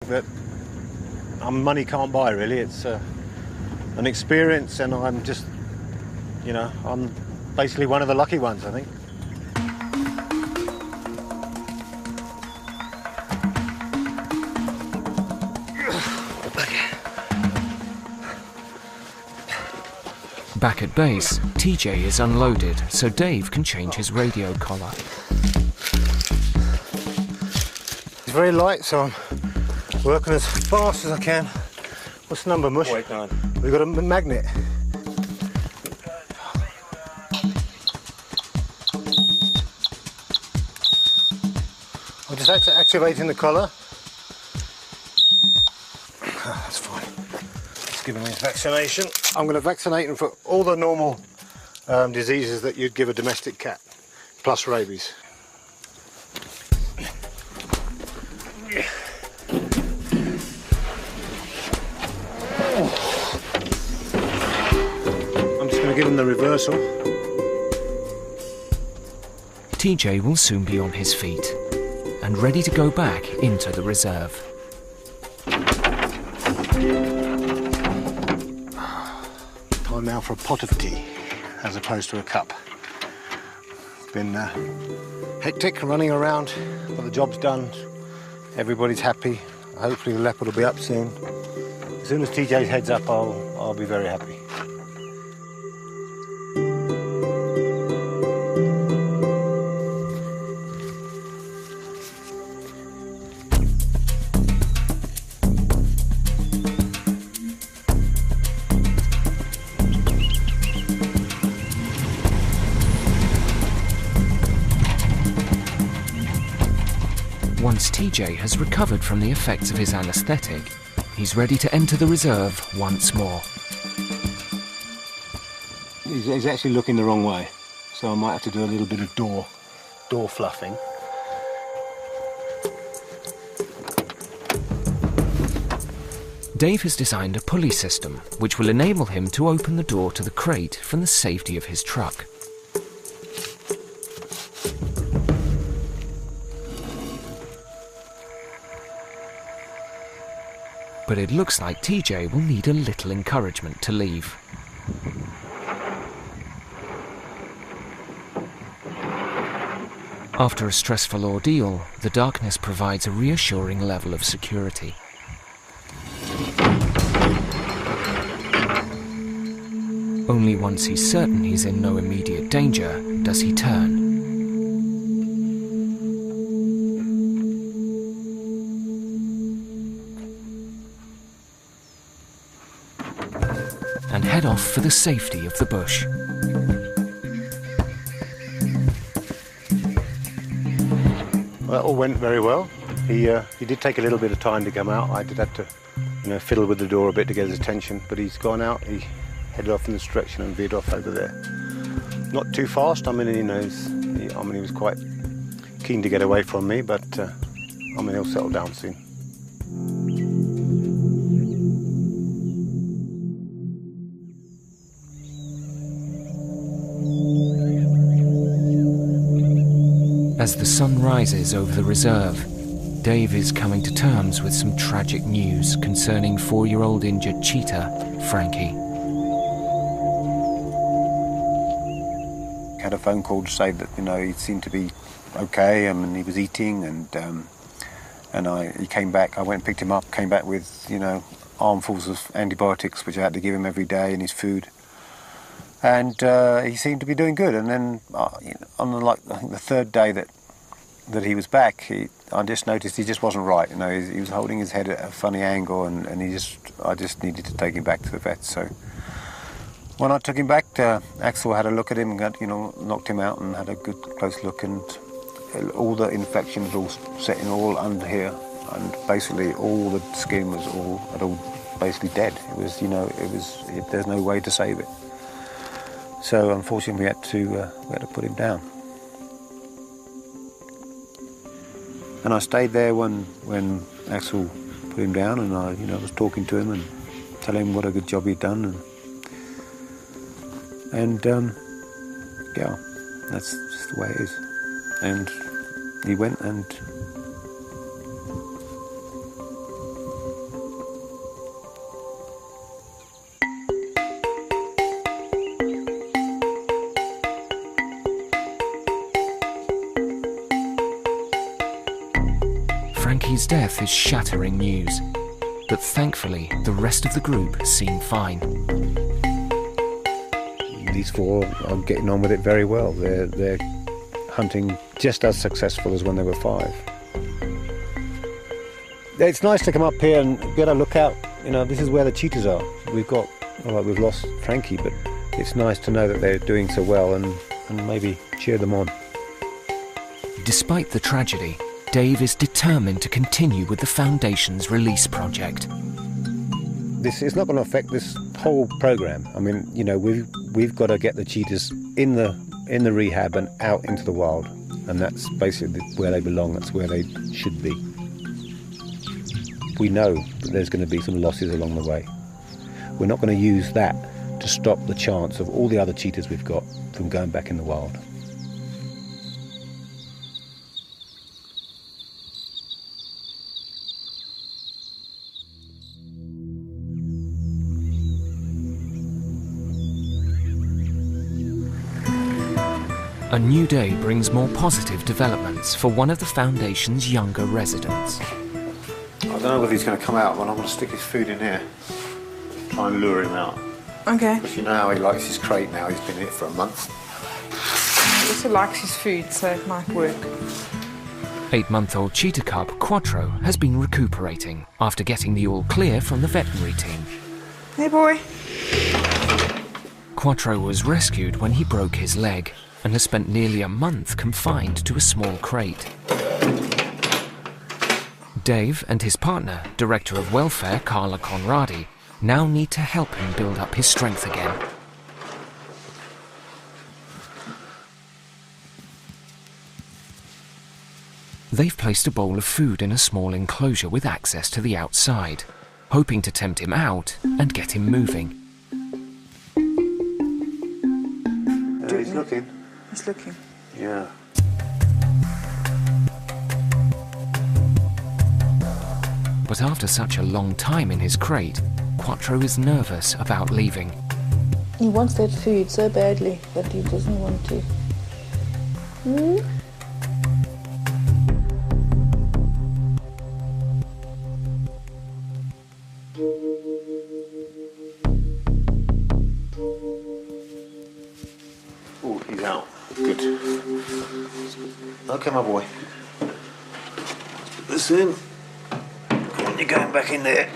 that money can't buy, really. It's an experience, and I'm just, you know, I'm basically one of the lucky ones, I think. Back at base, TJ is unloaded, so Dave can change his radio collar. It's very light, so I'm working as fast as I can. What's the number, Mush? 489. We've got a magnet. I'm just activating the collar. That's fine. Let's give him his vaccination. I'm going to vaccinate him for all the normal diseases that you'd give a domestic cat, plus rabies. I'm just going to give him the reversal. TJ will soon be on his feet and ready to go back into the reserve. Time now for a pot of tea, as opposed to a cup. It's been hectic, running around, but the job's done. Everybody's happy. Hopefully the leopard will be up soon. As soon as TJ's head's up, I'll be very happy. Once TJ has recovered from the effects of his anaesthetic, he's ready to enter the reserve once more. He's actually looking the wrong way, so I might have to do a little bit of door fluffing. Dave has designed a pulley system which will enable him to open the door to the crate from the safety of his truck. But it looks like TJ will need a little encouragement to leave. After a stressful ordeal, the darkness provides a reassuring level of security. Only once he's certain he's in no immediate danger does he turn. And head off for the safety of the bush. Well, that all went very well. He did take a little bit of time to come out. I did have to, fiddle with the door a bit to get his attention, but he's gone out. He headed off in this direction and veered off over there. Not too fast. I mean, he was quite keen to get away from me, but he'll settle down soon. As the sun rises over the reserve, Dave is coming to terms with some tragic news concerning 4-year-old injured cheetah, Frankie. Had a phone call to say that he seemed to be okay, and he was eating, he came back. I went and picked him up, came back with armfuls of antibiotics which I had to give him every day in his food. And he seemed to be doing good. And then on I think the third day that he was back, I just noticed he just wasn't right. He was holding his head at a funny angle, and I just needed to take him back to the vet. So when I took him back, Axel had a look at him, knocked him out and had a good close look, and all the infection was all setting all under here, and basically all the skin was all basically dead. It was there's no way to save it. So unfortunately, we had to put him down. And I stayed there when Axel put him down, and I was talking to him and telling him what a good job he'd done, and that's just the way it is. And he went, and Dave's death is shattering news. But thankfully, the rest of the group seem fine. These 4 are getting on with it very well. They're hunting just as successful as when they were 5. It's nice to come up here and get a look out. You know, this is where the cheetahs are. We've lost Frankie, but it's nice to know that they're doing so well and maybe cheer them on. Despite the tragedy, Dave is determined to continue with the Foundation's release project. This is not going to affect this whole program. I mean, you know, we've got to get the cheetahs in the rehab and out into the wild, and that's basically where they belong. That's where they should be. We know that there's going to be some losses along the way. We're not going to use that to stop the chance of all the other cheetahs we've got from going back in the wild. A new day brings more positive developments for one of the Foundation's younger residents. I don't know whether he's going to come out, but I'm going to stick his food in here. Try and lure him out. Okay. Because you know how he likes his crate now. He's been in it for a month. He also likes his food, so it might work. 8-month-old cheetah cub Quattr has been recuperating after getting the all clear from the veterinary team. Hey, boy. Quattr was rescued when he broke his leg and has spent nearly a month confined to a small crate. Dave and his partner, Director of Welfare Carla Conradi, now need to help him build up his strength again. They've placed a bowl of food in a small enclosure with access to the outside, hoping to tempt him out and get him moving. He's looking. He's looking. Yeah. But after such a long time in his crate, Quattr is nervous about leaving. He wants that food so badly, but he doesn't want to. Oh, he's out. Good. Okay, my boy. Put this in. Come on, you're going back in there.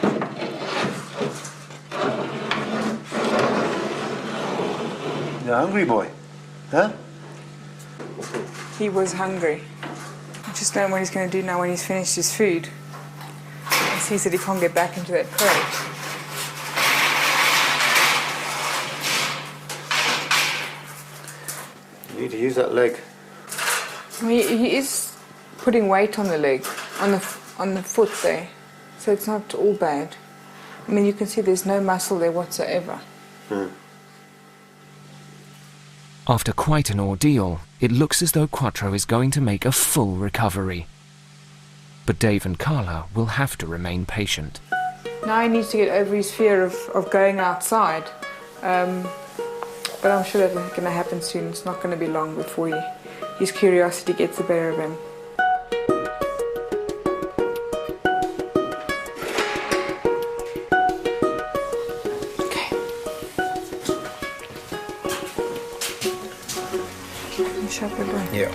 You're hungry, boy? Huh? He was hungry. I just don't know what he's going to do now when he's finished his food. He sees that he can't get back into that crate. You need to use that leg. I mean, he is putting weight on the leg, on the foot there, so it's not all bad. I mean, you can see there's no muscle there whatsoever. After quite an ordeal, it looks as though Quattr is going to make a full recovery. But Dave and Carla will have to remain patient. Now he needs to get over his fear of going outside. But I'm sure that's going to happen soon. It's not going to be long before his curiosity gets the better of him. Okay. Shut the door. Yeah.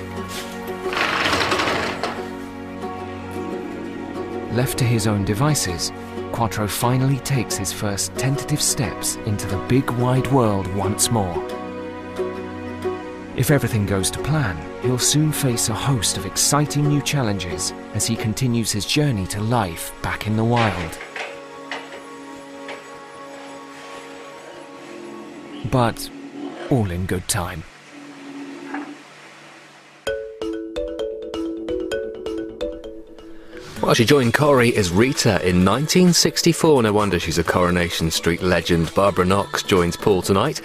Left to his own devices, Quattr finally takes his first tentative steps into the big wide world once more. If everything goes to plan, he'll soon face a host of exciting new challenges as he continues his journey to life back in the wild. But all in good time. Well, she joined Corrie as Rita in 1964. No wonder she's a Coronation Street legend. Barbara Knox joins Paul tonight.